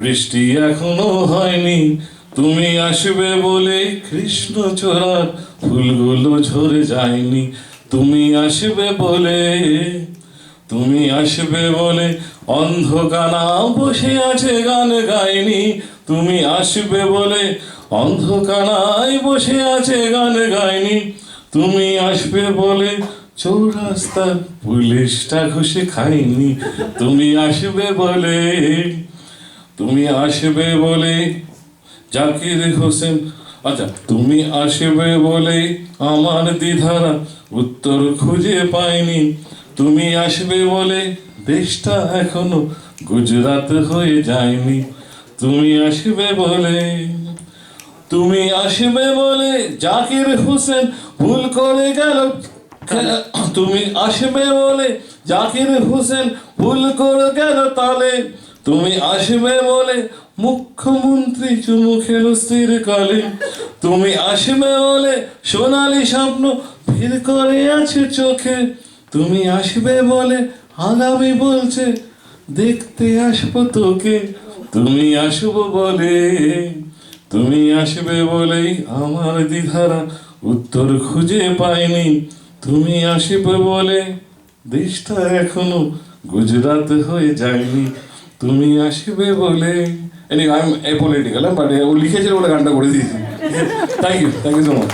বৃষ্টি এখনো হয়নি, তুমি আসবে বলে কৃষ্ণচূড়ার ফুলগুলো ঝরে যায়নি। তুমি আসবে বলে, তুমি আসবে বলে অন্ধকানা বসে আছে গান গায়নি। তুমি আসবে বলে অন্ধকানায় বসে আছে গান গায়নি। তুমি আসবে বলে চৌরাস্তার পুলিশটা ঘুষে খায়নি। তুমি আসবে বলে, তুমি আসবে বলে জাকির হোসেন, আচ্ছা, তুমি আসবে বলে আমার দ্বিধারা উত্তর খুঁজে পাইনি। তুমি আসবে বলে দেশটা এখনো গুজরাট হয়ে যায়নি। তুমি আসবে বলে, তুমি আসবে বলে জাকির হোসেন ভুল করে গেল। তুমি আসবে বলে জাকির হোসেন ভুল করে গেল তালে। তুমি আসবে বলে মুখ্যমন্ত্রী চুমু খেলো স্থির কালে। তুমি আসবে বলে সোনালি স্বপ্ন ভিড় করে আছে চোখে। তুমি আসবে বলে আগামী বলছে দেখতে আসবো তোকে। তুমি আসবো বলে, তুমি আসবে বলেই আমার দ্বিধারা উত্তর খুঁজে পাইনি। তুমি আসবে বলে দেশটা এখনো গুজরাট হয়ে যায়নি। তুমি আসবে বলে, any I am a political, but ও লিখেছিল বলে গানটা করে দিয়েছি। Thank you so much.